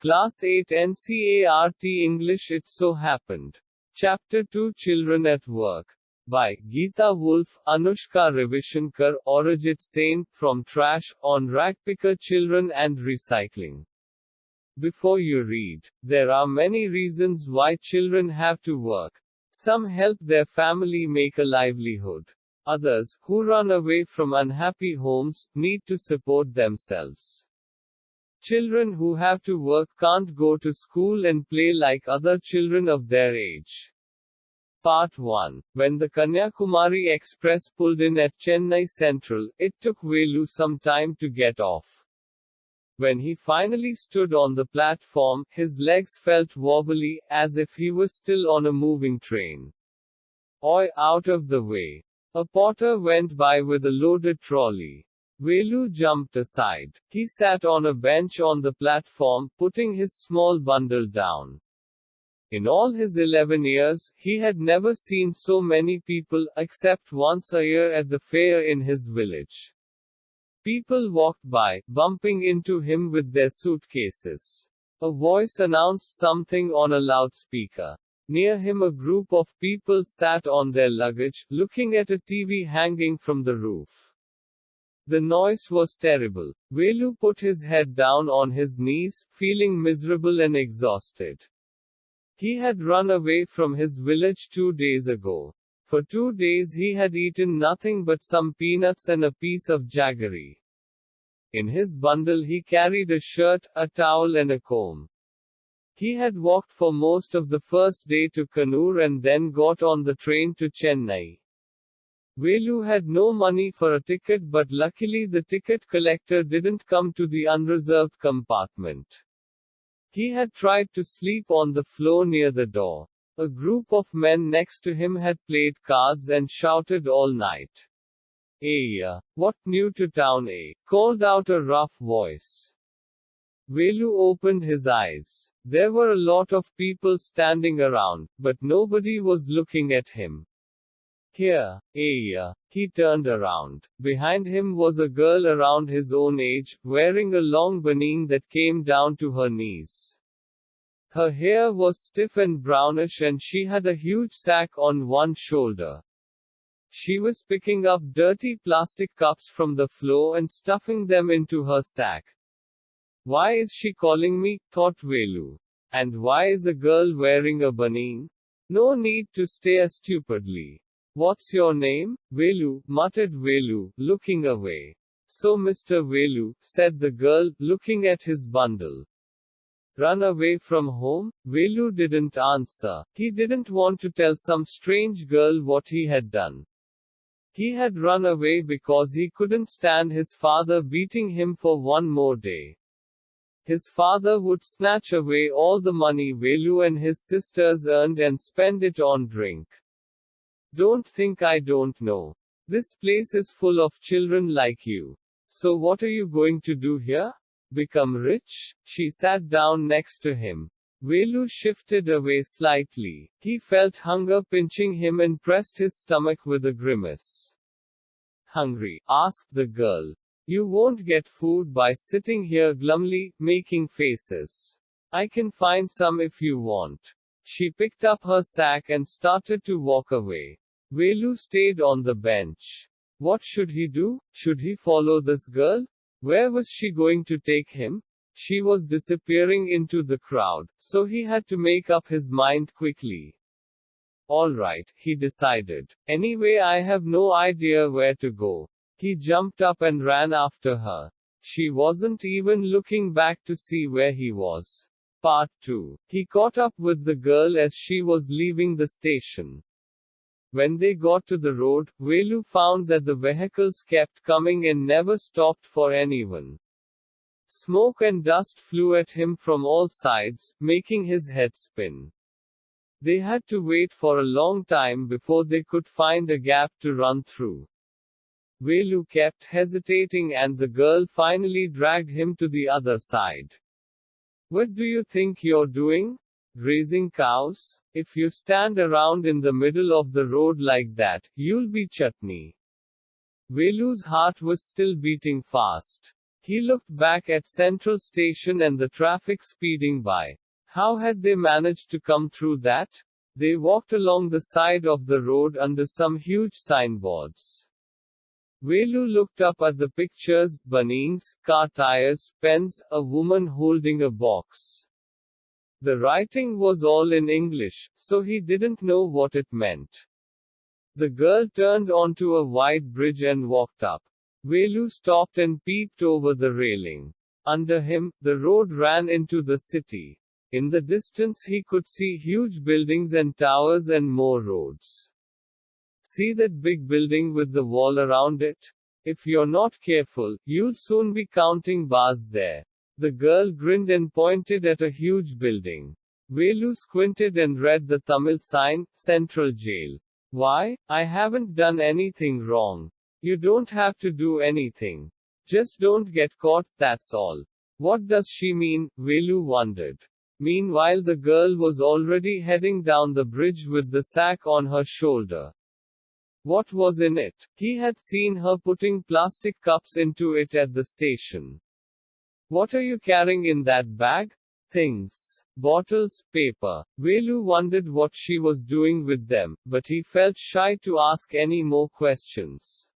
Class 8 NCERT English. It so happened. Chapter 2 Children at Work. By Geeta Wolf, Anushka Ravishankar, Arijit Sen, From Trash, on Ragpicker Children and Recycling. Before you read, there are many reasons why children have to work. Some help their family make a livelihood. Others, who run away from unhappy homes, need to support themselves. Children who have to work can't go to school and play like other children of their age. Part 1. When the Kanyakumari Express pulled in at Chennai Central, it took Velu some time to get off. When he finally stood on the platform, his legs felt wobbly, as if he was still on a moving train. Oi, out of the way. A porter went by with a loaded trolley. Velu jumped aside. He sat on a bench on the platform, putting his small bundle down. In all his 11 years, he had never seen so many people, except once a year at the fair in his village. People walked by, bumping into him with their suitcases. A voice announced something on a loudspeaker. Near him a group of people sat on their luggage, looking at a TV hanging from the roof. The noise was terrible. Velu put his head down on his knees, feeling miserable and exhausted. He had run away from his village 2 days ago. For 2 days he had eaten nothing but some peanuts and a piece of jaggery. In his bundle he carried a shirt, a towel and a comb. He had walked for most of the first day to Kannur and then got on the train to Chennai. Velu had no money for a ticket, but luckily the ticket collector didn't come to the unreserved compartment. He had tried to sleep on the floor near the door. A group of men next to him had played cards and shouted all night. "Hey, what new to town, eh?" called out a rough voice. Velu opened his eyes. There were a lot of people standing around, but nobody was looking at him. "Here, hey." He turned around. Behind him was a girl around his own age, wearing a long baneen that came down to her knees. Her hair was stiff and brownish and she had a huge sack on one shoulder. She was picking up dirty plastic cups from the floor and stuffing them into her sack. "Why is she calling me?" thought Velu. "And why is a girl wearing a baneen? No need to stare stupidly." "What's your name?" "Velu," muttered Velu, looking away. "So Mr. Velu," said the girl, looking at his bundle. "Run away from home?" Velu didn't answer. He didn't want to tell some strange girl what he had done. He had run away because he couldn't stand his father beating him for one more day. His father would snatch away all the money Velu and his sisters earned and spend it on drink. "Don't think I don't know. This place is full of children like you. So what are you going to do here? Become rich?" She sat down next to him. Velu shifted away slightly. He felt hunger pinching him and pressed his stomach with a grimace. "Hungry?" asked the girl. "You won't get food by sitting here glumly, making faces. I can find some if you want." She picked up her sack and started to walk away. Velu stayed on the bench. What should he do? Should he follow this girl? Where was she going to take him? She was disappearing into the crowd, so he had to make up his mind quickly. "All right," he decided. "Anyway, I have no idea where to go." He jumped up and ran after her. She wasn't even looking back to see where he was. Part 2. He caught up with the girl as she was leaving the station. When they got to the road, Velu found that the vehicles kept coming and never stopped for anyone. Smoke and dust flew at him from all sides, making his head spin. They had to wait for a long time before they could find a gap to run through. Velu kept hesitating and the girl finally dragged him to the other side. "What do you think you're doing? Grazing cows? If you stand around in the middle of the road like that, you'll be chutney." Velu's heart was still beating fast. He looked back at Central Station and the traffic speeding by. How had they managed to come through that? They walked along the side of the road under some huge signboards. Velu looked up at the pictures, bunnings, car tires, pens, a woman holding a box. The writing was all in English, so he didn't know what it meant. The girl turned onto a wide bridge and walked up. Velu stopped and peeped over the railing. Under him, the road ran into the city. In the distance he could see huge buildings and towers and more roads. See that big building with the wall around it? If you're not careful, you'll soon be counting bars there. The girl grinned and pointed at a huge building. Velu squinted and read the Tamil sign, Central Jail. Why? I haven't done anything wrong. You don't have to do anything. Just don't get caught, that's all. What does she mean? Velu wondered. Meanwhile, the girl was already heading down the bridge with the sack on her shoulder. What was in it? He had seen her putting plastic cups into it at the station. What are you carrying in that bag? Things. Bottles, paper. Velu wondered what she was doing with them, but he felt shy to ask any more questions.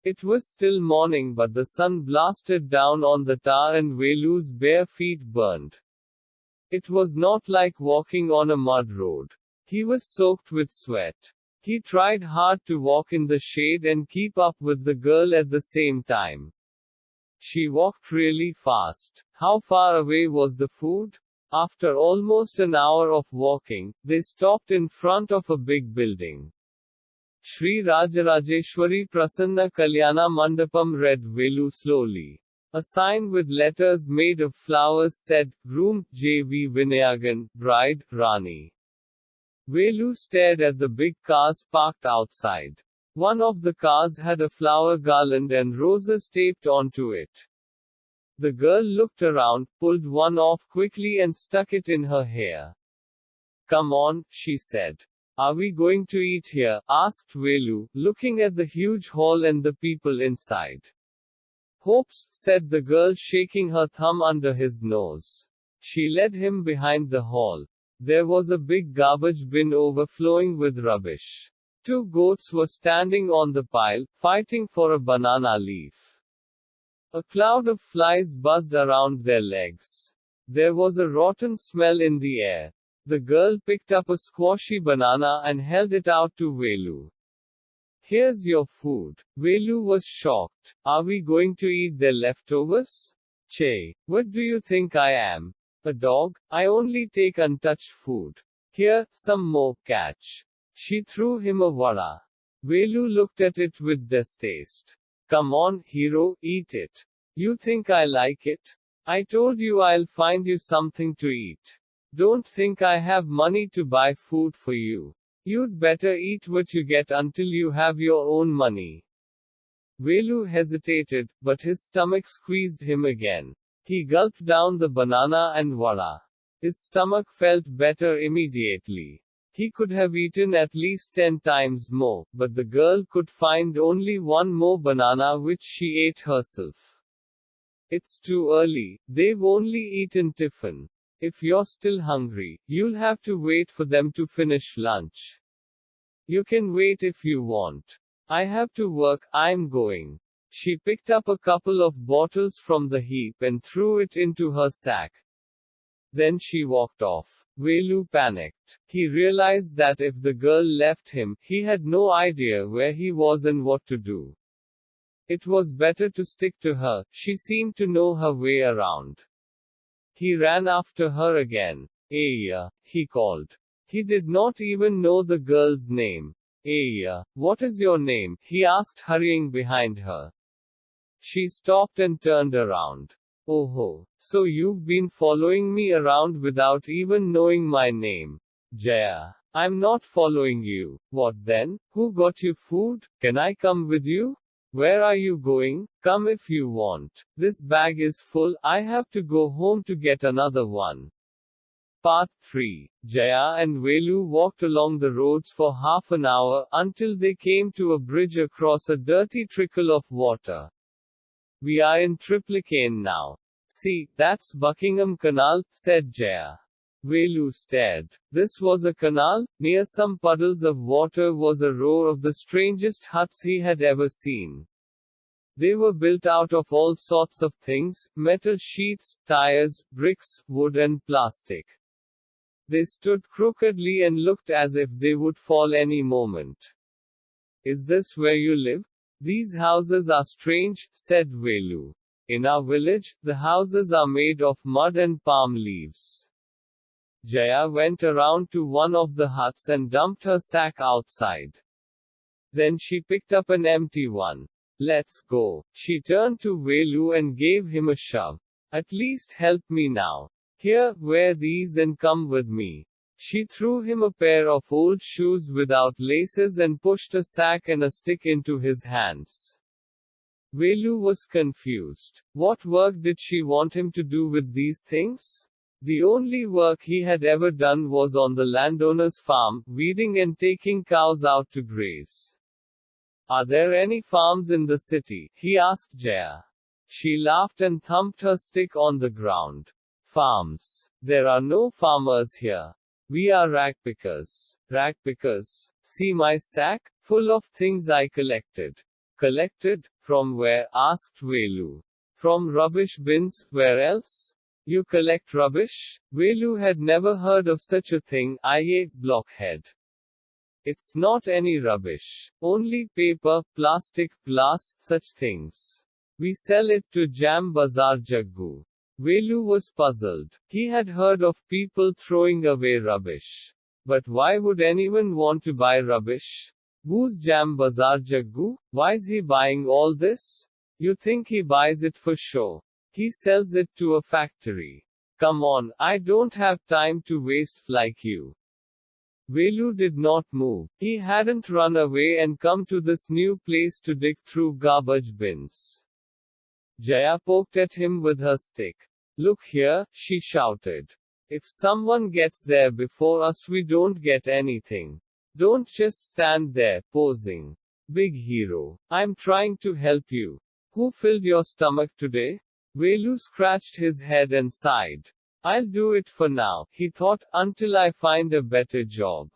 It was still morning, but the sun blasted down on the tar and Velu's bare feet burned. It was not like walking on a mud road. He was soaked with sweat. He tried hard to walk in the shade and keep up with the girl at the same time. She walked really fast. How far away was the food? After almost an hour of walking, they stopped in front of a big building. Shri Rajarajeshwari Prasanna Kalyana Mandapam, read Velu slowly. A sign with letters made of flowers said, Groom, J.V. Vinayagan, Bride, Rani. Velu stared at the big cars parked outside. One of the cars had a flower garland and roses taped onto it. The girl looked around, pulled one off quickly and stuck it in her hair. Come on, she said. Are we going to eat here? Asked Velu, looking at the huge hall and the people inside. Hopes, said the girl, shaking her thumb under his nose. She led him behind the hall. There was a big garbage bin overflowing with rubbish. 2 goats were standing on the pile, fighting for a banana leaf. A cloud of flies buzzed around their legs. There was a rotten smell in the air. The girl picked up a squashy banana and held it out to Velu. Here's your food. Velu was shocked. Are we going to eat their leftovers? Che, what do you think I am? A dog? I only take untouched food. Here, some more, catch. She threw him a vada. Velu looked at it with distaste. Come on, hero, eat it. You think I like it? I told you I'll find you something to eat. Don't think I have money to buy food for you. You'd better eat what you get until you have your own money. Velu hesitated, but his stomach squeezed him again. He gulped down the banana and vada. His stomach felt better immediately. He could have eaten at least 10 times more, but the girl could find only one more banana which she ate herself. It's too early, they've only eaten tiffin. If you're still hungry, you'll have to wait for them to finish lunch. You can wait if you want. I have to work, I'm going. She picked up a couple of bottles from the heap and threw it into her sack. Then she walked off. Velu panicked. He realized that if the girl left him, he had no idea where he was and what to do. It was better to stick to her, she seemed to know her way around. He ran after her again. Aya, he called. He did not even know the girl's name. Aya, what is your name? He asked, hurrying behind her. She stopped and turned around. Oh, so you've been following me around without even knowing my name. Jaya. I'm not following you. What then? Who got you food? Can I come with you? Where are you going? Come if you want. This bag is full, I have to go home to get another one. Part 3. Jaya and Velu walked along the roads for half an hour, until they came to a bridge across a dirty trickle of water. We are in Triplicane now. See, that's Buckingham Canal, said Jaya. Velu stared. This was a canal? Near some puddles of water was a row of the strangest huts he had ever seen. They were built out of all sorts of things, metal sheets, tires, bricks, wood and plastic. They stood crookedly and looked as if they would fall any moment. Is this where you live? These houses are strange, said Velu. In our village, the houses are made of mud and palm leaves. Jaya went around to one of the huts and dumped her sack outside. Then she picked up an empty one. Let's go. She turned to Velu and gave him a shove. At least help me now. Here, wear these and come with me. She threw him a pair of old shoes without laces and pushed a sack and a stick into his hands. Velu was confused. What work did she want him to do with these things? The only work he had ever done was on the landowner's farm, weeding and taking cows out to graze. Are there any farms in the city? He asked Jaya. She laughed and thumped her stick on the ground. Farms. There are no farmers here. We are rag pickers. Rag pickers. See my sack? Full of things I collected. Collected? From where? Asked Velu. From rubbish bins. Where else? You collect rubbish? Velu had never heard of such a thing, blockhead. It's not any rubbish. Only paper, plastic, glass, such things. We sell it to Jam Bazaar Jaggu. Velu was puzzled. He had heard of people throwing away rubbish. But why would anyone want to buy rubbish? Who's Jam Bazaar Jaggu? Why's he buying all this? You think he buys it for show? He sells it to a factory. Come on, I don't have time to waste like you. Velu did not move. He hadn't run away and come to this new place to dig through garbage bins. Jaya poked at him with her stick. Look here, she shouted. If someone gets there before us, we don't get anything. Don't just stand there, posing. Big hero. I'm trying to help you. Who filled your stomach today? Velu scratched his head and sighed. I'll do it for now, he thought, until I find a better job.